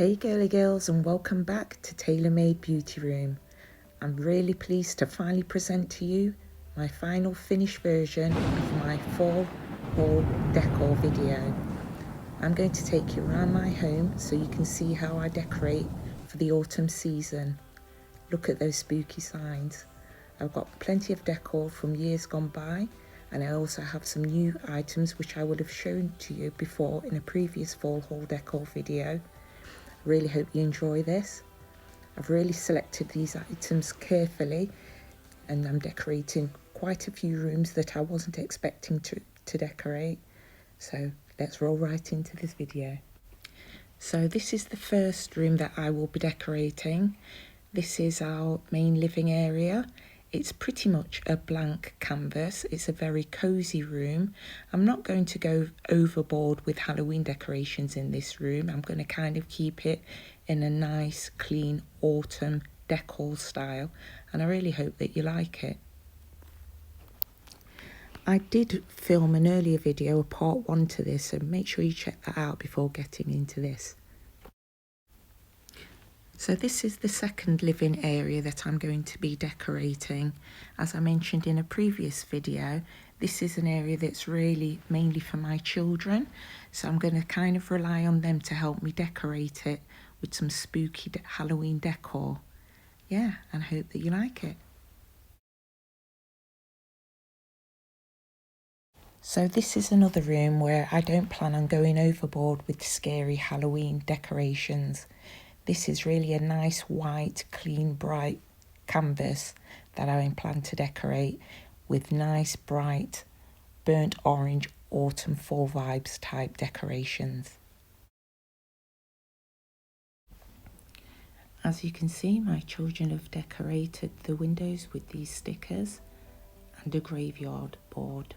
Hey girly girls, and welcome back to Tailor Made Beauty Room. I'm really pleased to finally present to you my final finished version of my fall haul decor video. I'm going to take you around my home so you can see how I decorate for the autumn season. Look at those spooky signs. I've got plenty of decor from years gone by, and I also have some new items which I would have shown to you before in a previous fall haul decor video. Really hope you enjoy this. I've really selected these items carefully, and I'm decorating quite a few rooms that I wasn't expecting to decorate. So let's roll right into this video. So this is the first room that I will be decorating. This is our main living area. It's pretty much a blank canvas. It's a very cozy room. I'm not going to go overboard with Halloween decorations in this room. I'm going to kind of keep it in a nice, clean autumn decor style, and I really hope that you like it. I did film an earlier video, a part 1 to this, so make sure you check that out before getting into this. So this is the second living area that I'm going to be decorating. As I mentioned in a previous video, this is an area that's really mainly for my children. So I'm going to kind of rely on them to help me decorate it with some spooky Halloween decor. Yeah, and I hope that you like it. So this is another room where I don't plan on going overboard with scary Halloween decorations. This is really a nice white, clean, bright canvas that I plan to decorate with nice, bright, burnt orange, autumn, fall vibes type decorations. As you can see, my children have decorated the windows with these stickers and a graveyard board.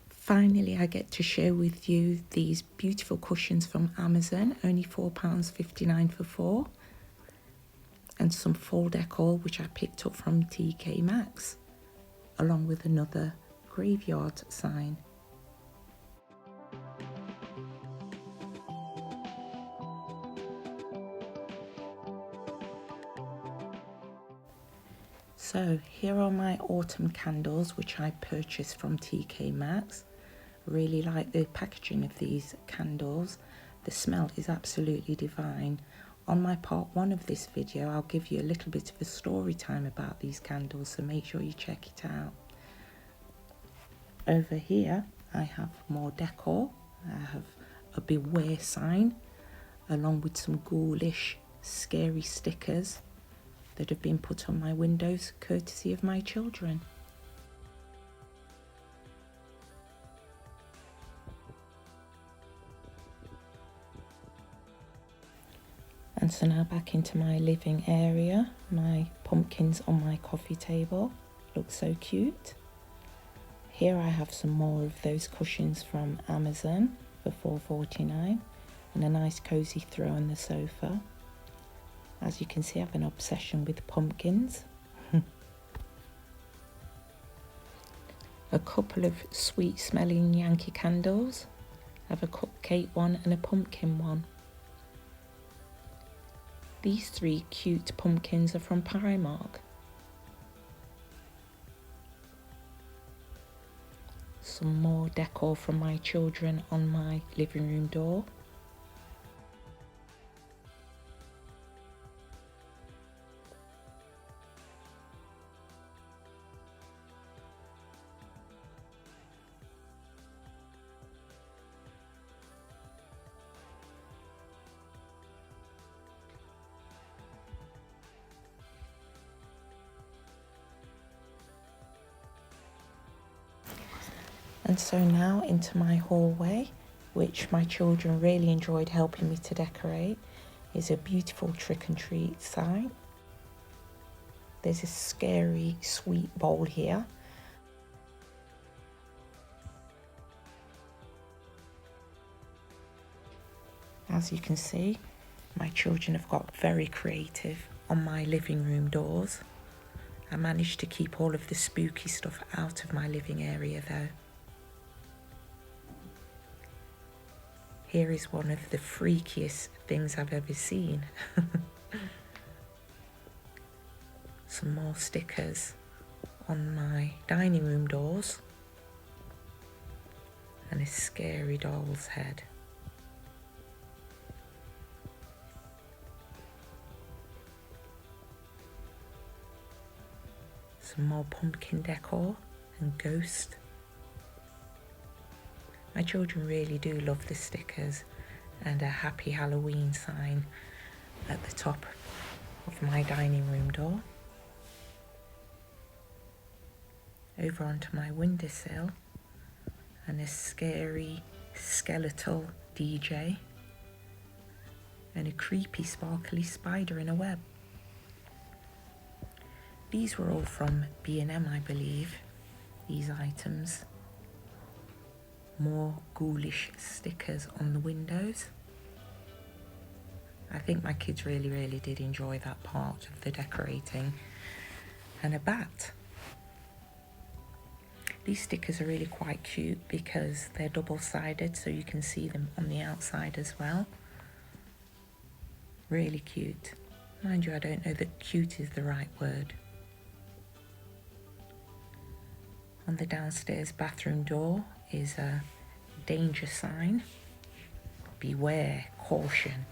Finally, I get to share with you these beautiful cushions from Amazon, only £4.59 for 4. And some fall decor which I picked up from TK Maxx, along with another graveyard sign. So here are my autumn candles which I purchased from TK Maxx. Really like the packaging of these candles. The smell is absolutely divine. On my part 1 of this video, I'll give you a little bit of a story time about these candles, so make sure you check it out. Over here, I have more decor. I have a beware sign, along with some ghoulish, scary stickers that have been put on my windows, courtesy of my children. And so now back into my living area. My pumpkins on my coffee table look so cute. Here I have some more of those cushions from Amazon for $4.49 and a nice cozy throw on the sofa. As you can see, I have an obsession with pumpkins. A couple of sweet smelling Yankee candles. I have a cupcake one and a pumpkin one. These 3 cute pumpkins are from Primark. Some more decor from my children on my living room door. And so now into my hallway, which my children really enjoyed helping me to decorate, is a beautiful trick and treat sign. There's a scary sweet bowl here. As you can see, My children have got very creative on my living room doors. I managed to keep all of the spooky stuff out of my living area though. Here is one of the freakiest things I've ever seen. Some more stickers on my dining room doors and a scary doll's head. Some more pumpkin decor and ghost. My children really do love the stickers and a happy Halloween sign at the top of my dining room door. Over onto my windowsill and a scary skeletal DJ and a creepy sparkly spider in a web. These were all from B&M, I believe, these items. More ghoulish stickers on the windows. I think my kids really did enjoy that part of the decorating. And a bat. These stickers are really quite cute because they're double-sided, so you can see them on the outside as well. Really cute. Mind you, I don't know that cute is the right word. On the downstairs bathroom door is a danger sign. Beware, caution.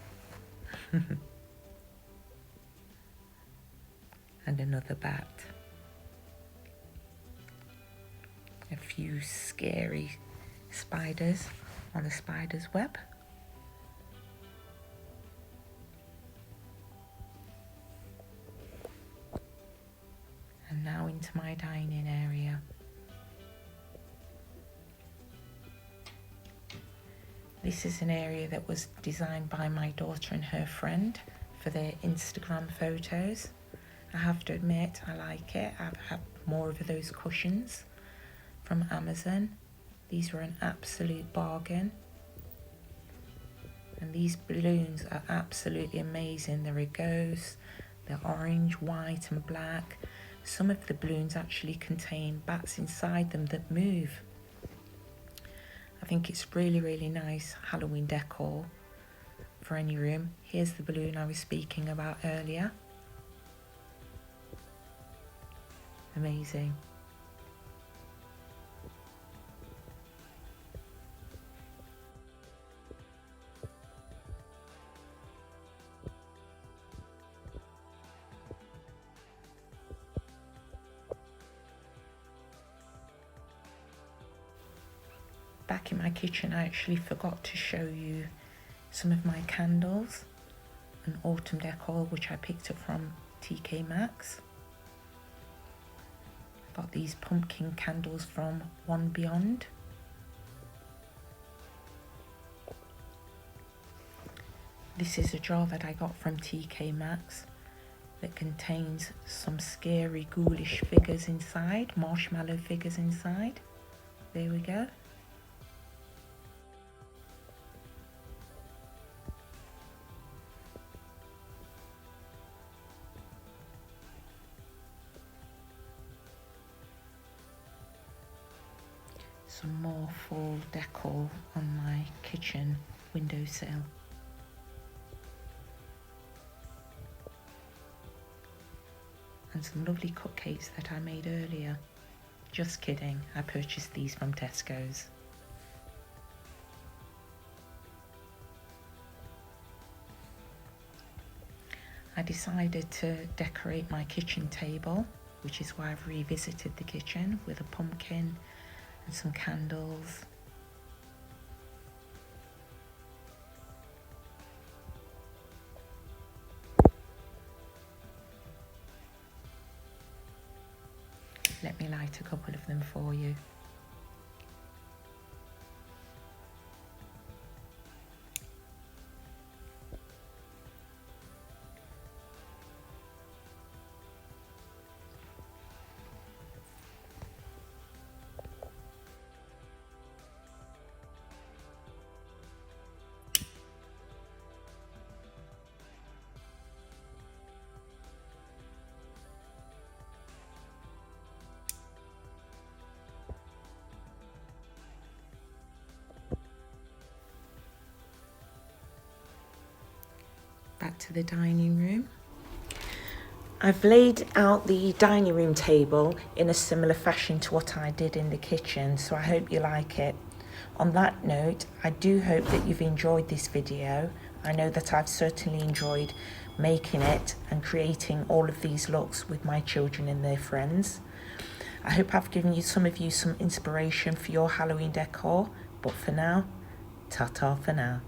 And another bat. A few scary spiders on a spider's web. And now into my dining area. This is an area that was designed by my daughter and her friend for their Instagram photos. I have to admit, I like it. I've had more of those cushions from Amazon. These were an absolute bargain. And these balloons are absolutely amazing. They're a ghost, they're orange, white and black. Some of the balloons actually contain bats inside them that move. I think it's really nice Halloween decor for any room. Here's the balloon I was speaking about earlier. Amazing. Back in my kitchen, I actually forgot to show you some of my candles and autumn decor, which I picked up from TK Maxx. Got these pumpkin candles from One Beyond. This is a jar that I got from TK Maxx that contains some scary ghoulish figures inside, marshmallow figures inside. There we go. Some more fall decor on my kitchen windowsill. And some lovely cupcakes that I made earlier. Just kidding, I purchased these from Tesco's. I decided to decorate my kitchen table, which is why I've revisited the kitchen with a pumpkin and some candles. Let me light a couple of them for you. back to the dining room. I've laid out the dining room table in a similar fashion to what I did in the kitchen, so I hope you like it. On that note, I do hope that you've enjoyed this video. I know that I've certainly enjoyed making it and creating all of these looks with my children and their friends. I hope I've given some of you some inspiration for your Halloween decor, but for now, ta-ta for now.